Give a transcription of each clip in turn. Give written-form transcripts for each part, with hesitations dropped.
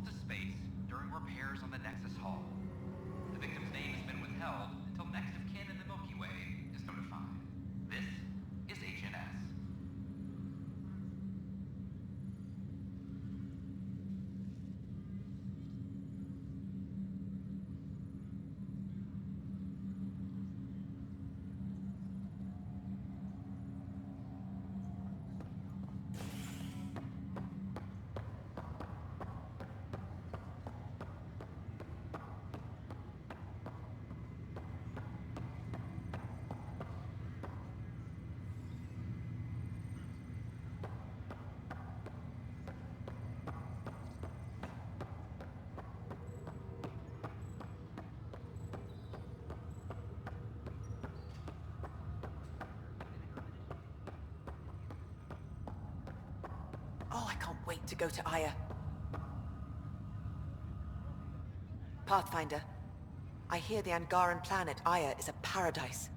to space during repairs on the Nexus hull. The victim's name has been withheld until next of kin in the Milky Way is notified. This is HNS. Oh, I can't wait to go to Aya. Pathfinder, I hear the Angaran planet Aya is a paradise.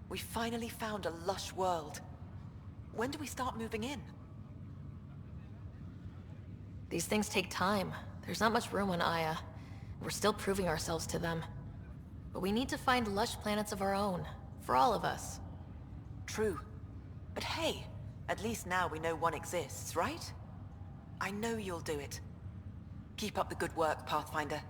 We finally found a lush world. When do we start moving in? These things take time. There's not much room on Aya. We're still proving ourselves to them. But we need to find lush planets of our own, for all of us. True. But hey, at least now we know one exists, right? I know you'll do it. Keep up the good work, Pathfinder.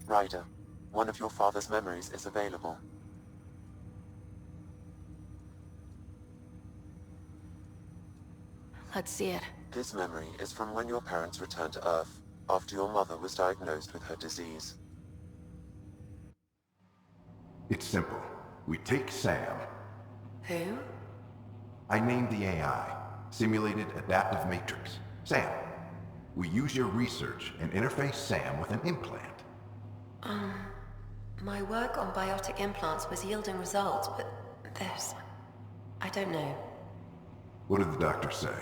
Ryder, one of your father's memories is available. Let's see it. This memory is from when your parents returned to Earth, after your mother was diagnosed with her disease. It's simple. We take Sam. Who? I named the AI, Simulated Adaptive Matrix. Sam. We use your research and interface Sam with an implant. My work on biotic implants was yielding results, but this... I don't know. What did the doctor say?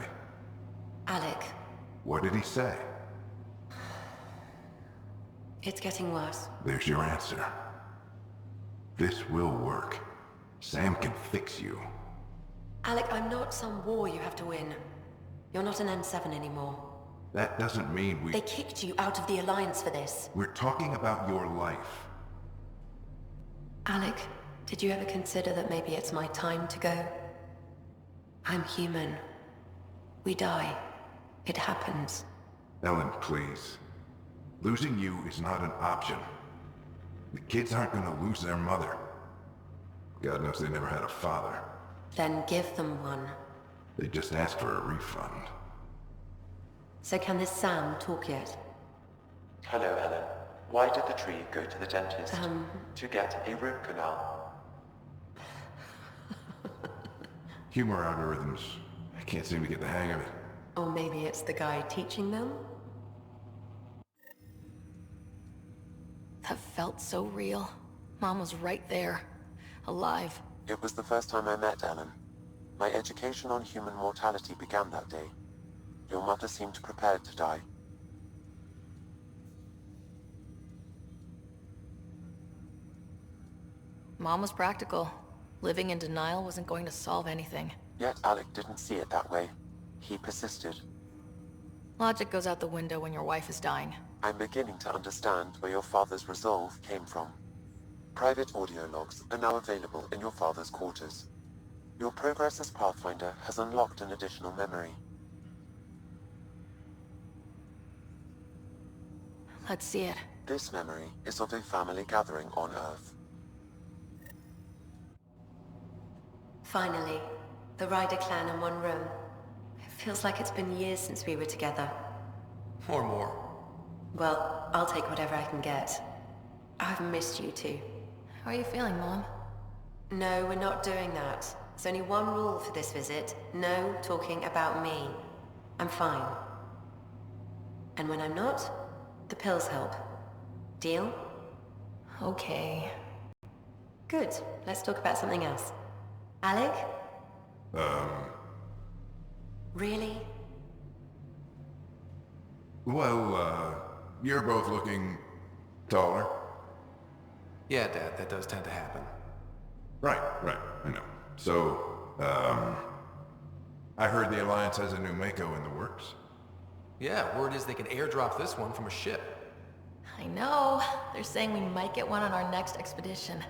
Alec, What did he say? it's getting worse. There's your answer. This will work. Sam can fix you. Alec, I'm not some war you have to win. You're not an N7 anymore. That doesn't mean we... They kicked you out of the Alliance for this. We're talking about your life. Alec, did you ever consider that maybe it's my time to go? I'm human. We die. It happens. Ellen, please. Losing you is not an option. The kids aren't gonna lose their mother. God knows they never had a father. Then give them one. They just asked for a refund. So can this Sam talk yet? Hello, Ellen. Why did the tree go to the dentist? To get a root canal. Humor algorithms. I can't seem to get the hang of it. Or maybe it's the guy teaching them? That felt so real. Mom was right there. Alive. It was the first time I met Ellen. My education on human mortality began that day. Your mother seemed prepared to die. Mom was practical. Living in denial wasn't going to solve anything. Yet Alec didn't see it that way. He persisted. Logic goes out the window when your wife is dying. I'm beginning to understand where your father's resolve came from. Private audio logs are now available in your father's quarters. Your progress as Pathfinder has unlocked an additional memory. Let's see it. This memory is of a family gathering on Earth. Finally, the Ryder clan in one room. It feels like it's been years since we were together. Or more. Well, I'll take whatever I can get. I've missed you too. How are you feeling, Mom? No, we're not doing that. There's only one rule for this visit. No talking about me. I'm fine. And when I'm not, the pills help. Deal? Okay. Good. Let's talk about something else. Alec? Really? Well, you're both looking taller. Yeah, Dad, that does tend to happen. Right, I know. So, I heard the Alliance has a new Mako in the works. Yeah, word is they can airdrop this one from a ship. I know. They're saying we might get one on our next expedition.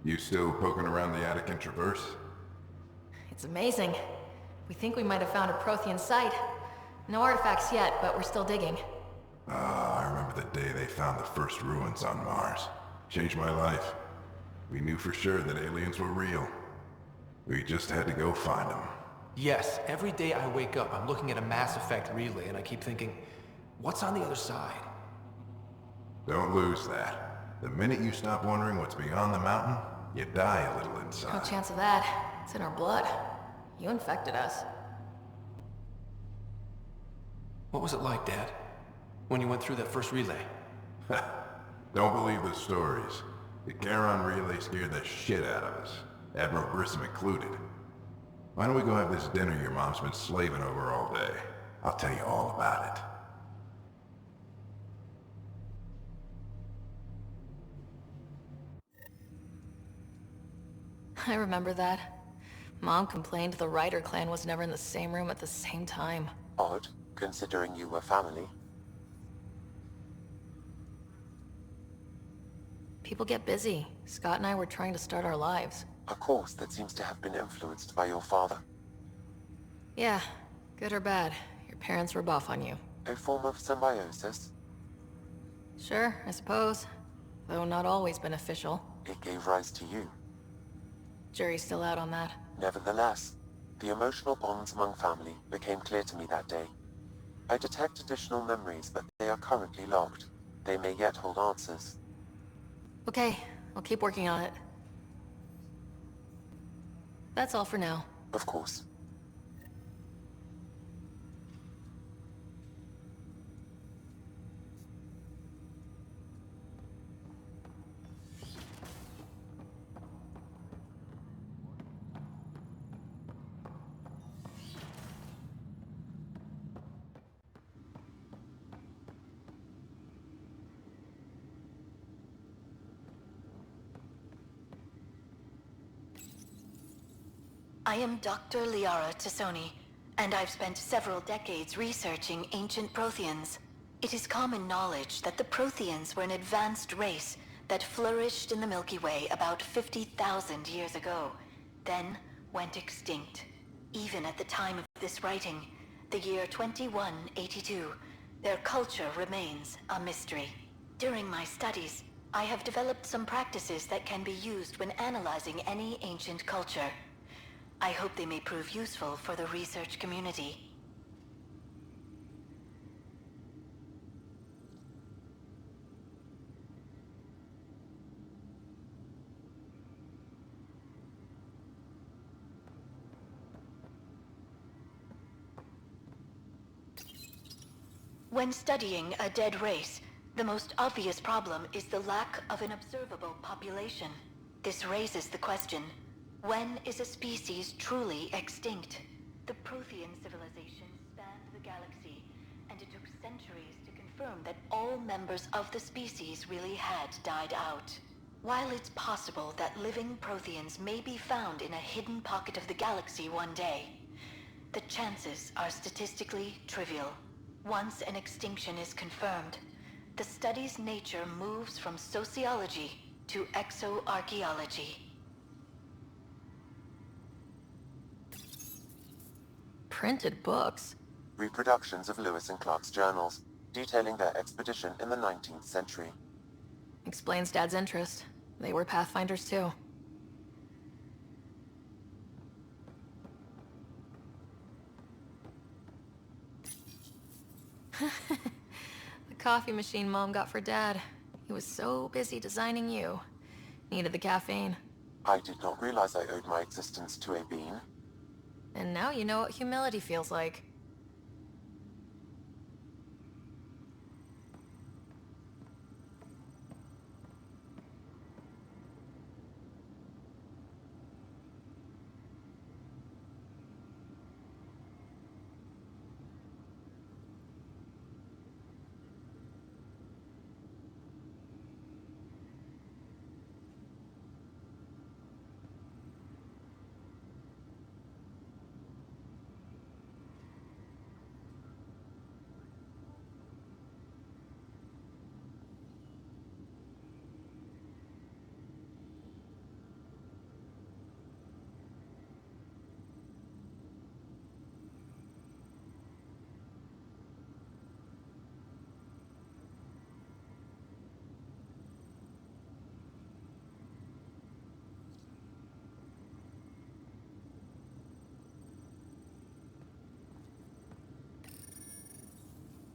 You still poking around the Attican Traverse? It's amazing. We think we might have found a Prothean site. No artifacts yet, but we're still digging. I remember the day they found the first ruins on Mars. Changed my life. We knew for sure that aliens were real. We just had to go find them. Yes, every day I wake up, I'm looking at a Mass Effect relay and I keep thinking, what's on the other side? Don't lose that. The minute you stop wondering what's beyond the mountain, you die a little No inside. chance of that. It's in our blood. You infected us. What was it like, Dad? When you went through that first relay? Don't believe the stories. The Charon relay scared the shit out of us, Admiral Grissom included. Why don't we go have this dinner your mom's been slaving over all day? I'll tell you all about it. I remember that. Mom complained the Ryder clan was never in the same room at the same time. Odd, considering you were family. People get busy. Scott and I were trying to start our lives. A course that seems to have been influenced by your father. Yeah, good or bad. Your parents rub off on you. A form of symbiosis. Sure, I suppose. Though not always beneficial. It gave rise to you. Jury's still out on that. Nevertheless, the emotional bonds among family became clear to me that day. I detect additional memories, but they are currently locked. They may yet hold answers. Okay, I'll keep working on it. That's all for now. Of course. I am Dr. Liara Tassoni, and I've spent several decades researching ancient Protheans. It is common knowledge that the Protheans were an advanced race that flourished in the Milky Way about 50,000 years ago, then went extinct. Even at the time of this writing, the year 2182, their culture remains a mystery. During my studies, I have developed some practices that can be used when analyzing any ancient culture. I hope they may prove useful for the research community. When studying a dead race, the most obvious problem is the lack of an observable population. This raises the question, when is a species truly extinct? The Prothean civilization spanned the galaxy, and it took centuries to confirm that all members of the species really had died out. While it's possible that living Protheans may be found in a hidden pocket of the galaxy one day, the chances are statistically trivial. Once an extinction is confirmed, the study's nature moves from sociology to exoarchaeology. Printed books? Reproductions of Lewis and Clark's journals, detailing their expedition in the 19th century. Explains Dad's interest. They were Pathfinders too. The coffee machine Mom got for Dad. He was so busy designing you. Needed the caffeine. I did not realize I owed my existence to a bean. And now you know what humility feels like.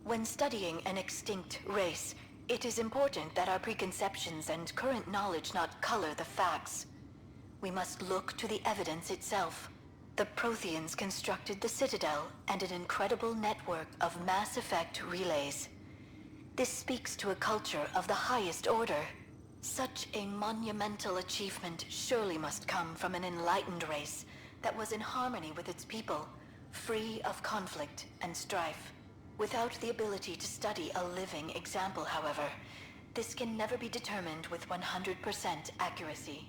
When studying an extinct race, it is important that our preconceptions and current knowledge not color the facts. We must look to the evidence itself. The Protheans constructed the Citadel and an incredible network of mass effect relays. This speaks to a culture of the highest order. Such a monumental achievement surely must come from an enlightened race that was in harmony with its people, free of conflict and strife. Without the ability to study a living example, however, this can never be determined with 100% accuracy.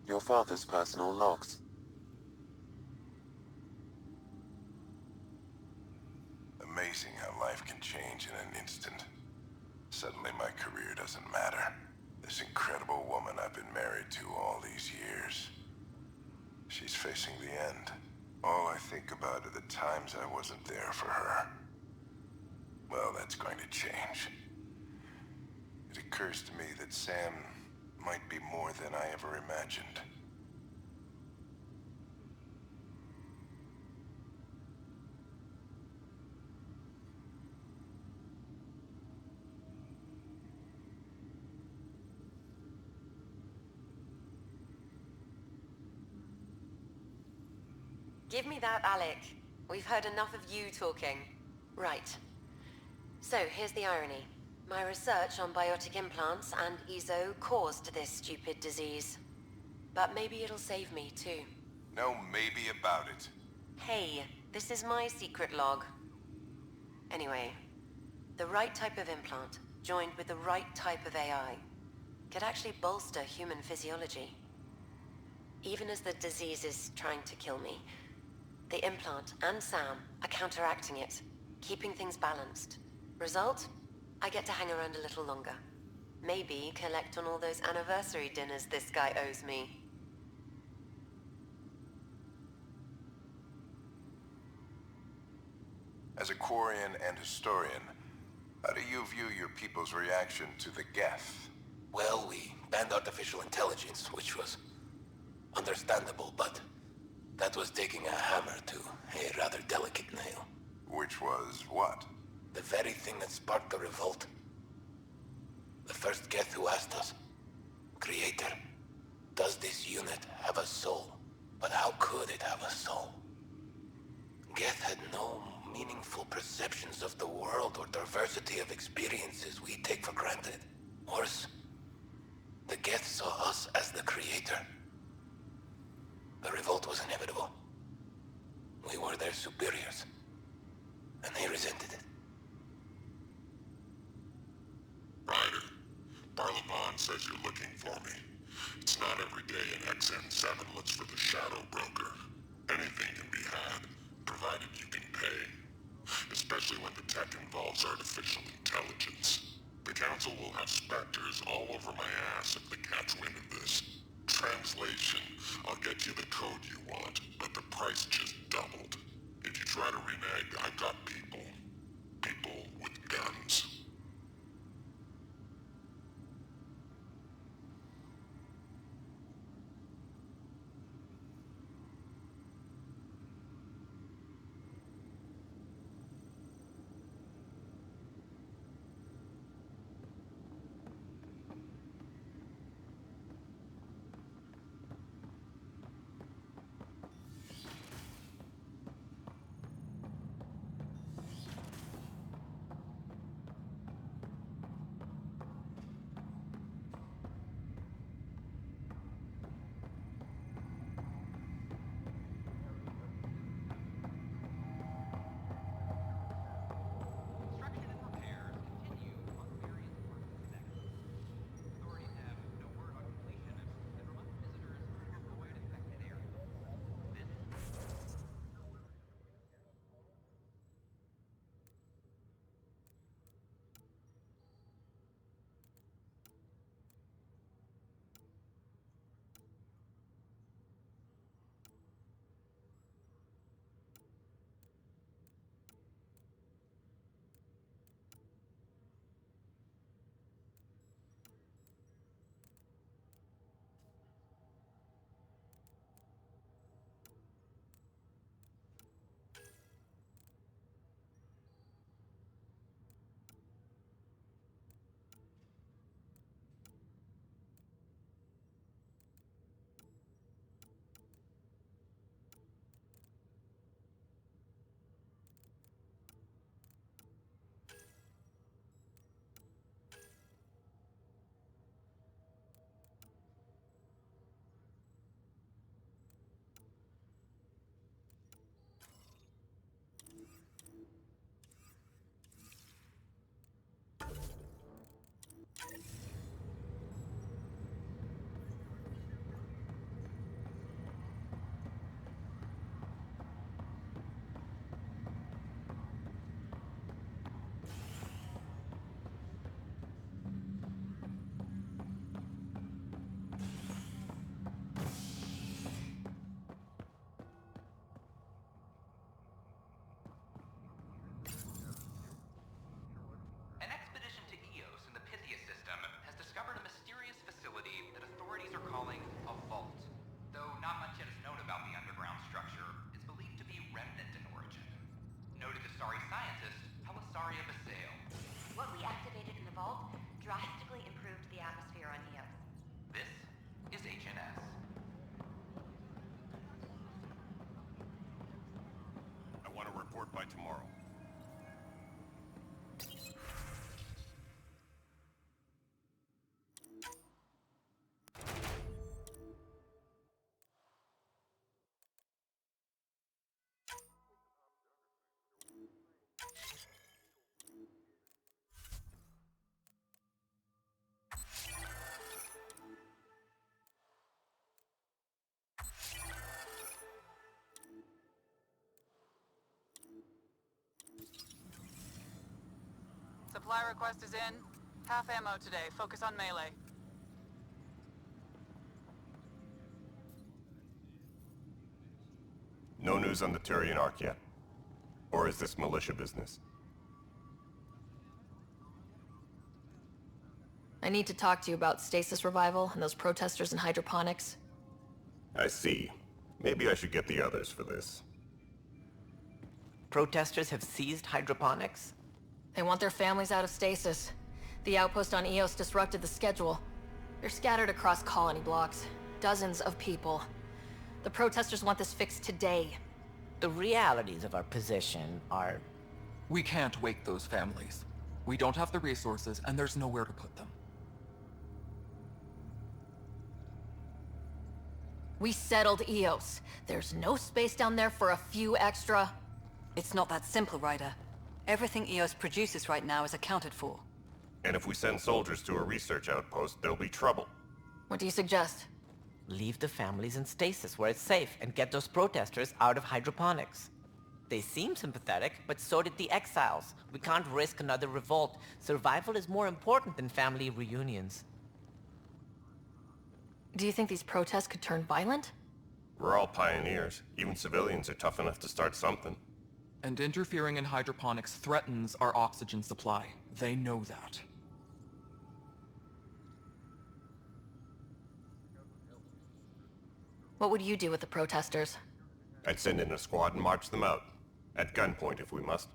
Your father's personal logs. Amazing how life can change in an instant. Suddenly my career doesn't matter. This incredible woman I've been married to all these years. She's facing the end. All I think about are the times I wasn't there for her. Well, that's going to change. It occurs to me that Sam might be more than I ever imagined. Give me that, Alec. We've heard enough of you talking. Right. So, here's the irony. My research on biotic implants and EZO caused this stupid disease. But maybe it'll save me, too. No maybe about it. Hey, this is my secret log. Anyway, the right type of implant, joined with the right type of AI, could actually bolster human physiology. Even as the disease is trying to kill me, the implant and Sam are counteracting it, keeping things balanced. Result? I get to hang around a little longer. Maybe collect on all those anniversary dinners this guy owes me. As a Quarian and historian, how do you view your people's reaction to the Geth? Well, we banned artificial intelligence, which was understandable, but that was taking a hammer to a rather delicate nail. Which was what? The very thing that sparked the revolt. The first Geth who asked us, Creator, does this unit have a soul? But how could it have a soul? Geth had no meaningful perceptions of the world or diversity of experiences we take for granted. Worse, the Geth saw us as the Creator. The revolt was inevitable. We were their superiors, and they resented it. Ryder, Barlaban says you're looking for me. It's not every day an XN7 looks for the Shadow Broker. Anything can be had, provided you can pay. Especially when the tech involves artificial intelligence. The Council will have specters all over my ass if they catch wind of this. Translation, I'll get you the code you want, but the price just doubled. If you try to renege, I've got people. People with guns. by tomorrow. Supply request is in. Half ammo today. Focus on melee. No news on the Turian Ark yet? Or is this militia business? I need to talk to you about stasis revival and those protesters in hydroponics. I see. Maybe I should get the others for this. Protesters have seized hydroponics? They want their families out of stasis. The outpost on Eos disrupted the schedule. They're scattered across colony blocks. Dozens of people. The protesters want this fixed today. The realities of our position are... We can't wake those families. We don't have the resources, and there's nowhere to put them. We settled Eos. There's no space down there for a few extra... It's not that simple, Ryder. Everything Eos produces right now is accounted for. And if we send soldiers to a research outpost, there'll be trouble. What do you suggest? Leave the families in stasis where it's safe and get those protesters out of hydroponics. They seem sympathetic, but so did the exiles. We can't risk another revolt. Survival is more important than family reunions. Do you think these protests could turn violent? We're all pioneers. Even civilians are tough enough to start something. And interfering in hydroponics threatens our oxygen supply. They know that. What would you do with the protesters? I'd send in a squad and march them out. At gunpoint if we must.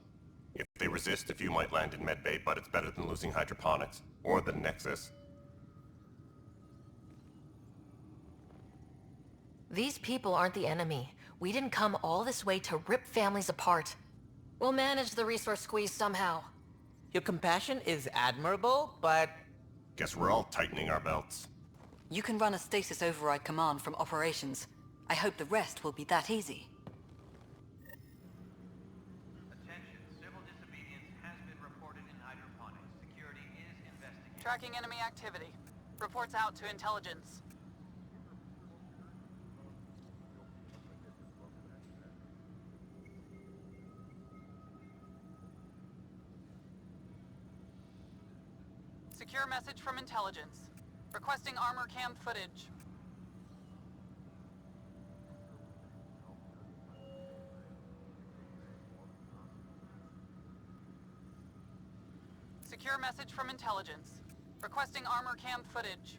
If they resist, a few might land in medbay, but it's better than losing hydroponics. Or the Nexus. These people aren't the enemy. We didn't come all this way to rip families apart. We'll manage the resource squeeze somehow. Your compassion is admirable, but... Guess we're all tightening our belts. You can run a stasis override command from operations. I hope the rest will be that easy. Attention, civil disobedience has been reported in hydroponics. Security is investigating. Tracking enemy activity. Reports out to intelligence. Secure message from intelligence. Requesting armor cam footage. Secure message from intelligence. Requesting armor cam footage.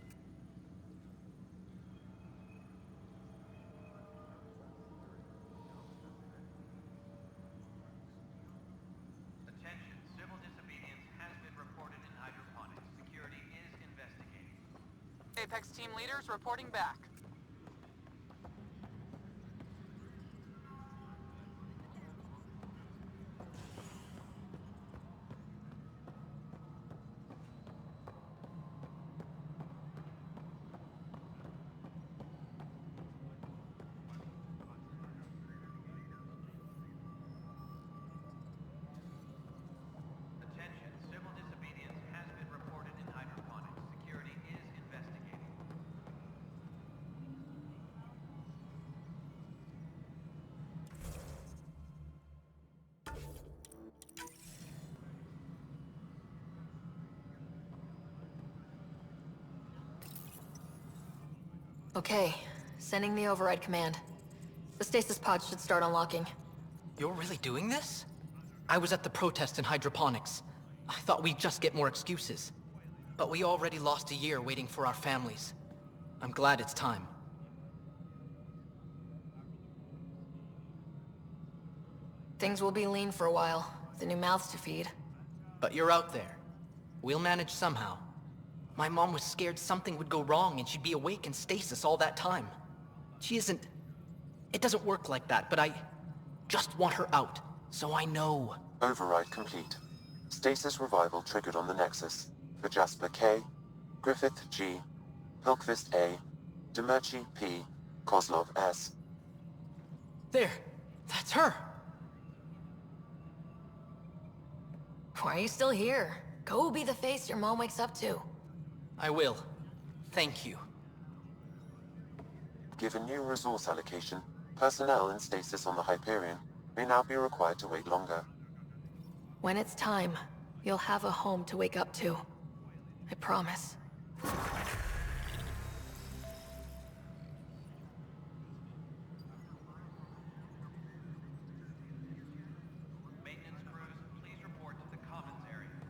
Attention, civil disobedience has been reported in hydroponics. Security is investigating. Apex team leaders reporting back. Attention, civil disobedience has been reported in hydroponics. Security is investigating. Okay, sending the override command. The stasis pod should start unlocking. You're really doing this? I was at the protest in hydroponics. I thought we'd just get more excuses. But we already lost a year waiting for our families. I'm glad it's time. Things will be lean for a while, with the new mouths to feed. But you're out there. We'll manage somehow. My mom was scared something would go wrong and she'd be awake in stasis all that time. She isn't... It doesn't work like that, but I just want her out, So I know. Override complete. Stasis revival triggered on the Nexus. For Jasper K, Griffith G, Hilkvist A, Demerchi P, Kozlov S. There! That's her! Why are you still here? Go be the face your mom wakes up to. I will. Thank you. Given new resource allocation, personnel in stasis on the Hyperion may now be required to wait longer. When it's time, you'll have a home to wake up to. I promise. Maintenance crews, please report to the commons area.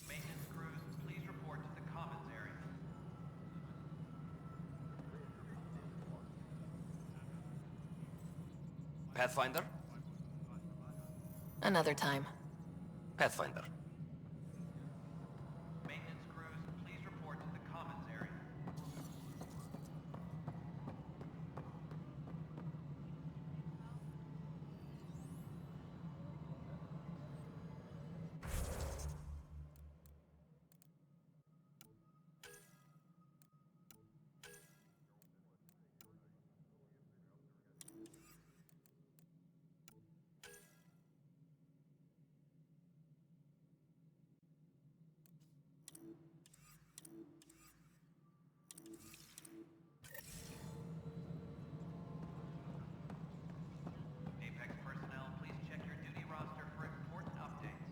Maintenance crews, please report to the commons area. Pathfinder? Another time. Pathfinder. Maintenance crews, please report to the commons area. Apex personnel, please check your duty roster for important updates.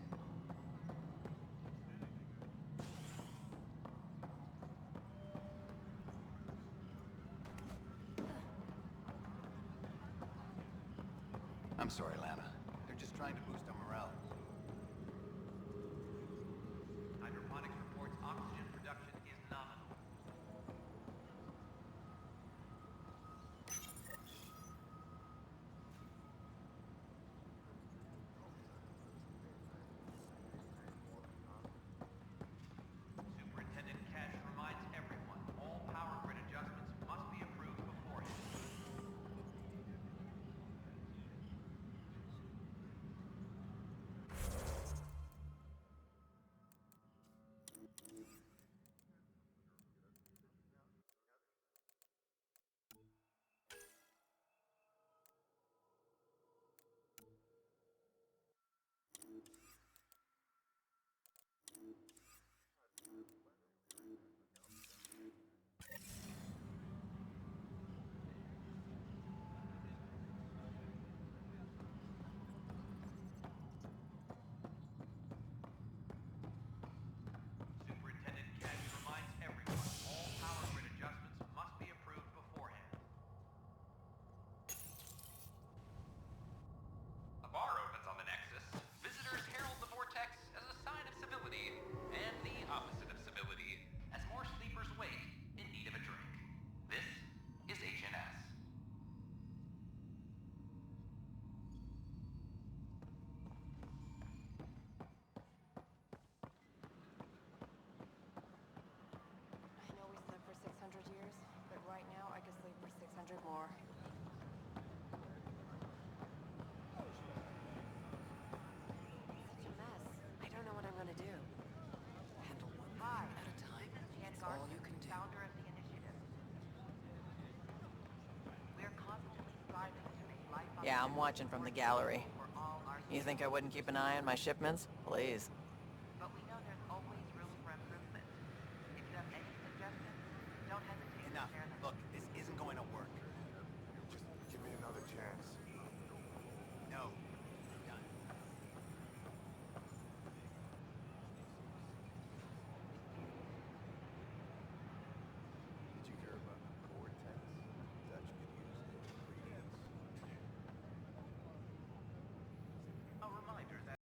I'm sorry, Lana. They're just trying to boost our morale. Hydroponics reports oxygen production is nominal. Superintendent Cash reminds everyone, all power grid adjustments must be approved beforehand. 100 more. Such a mess. I don't know what I'm gonna do. Handle one thing at a time. That's all you can do. Founder of the initiative. We're constantly striving to make life Yeah, I'm watching from the gallery. You think I wouldn't keep an eye on my shipments? Please.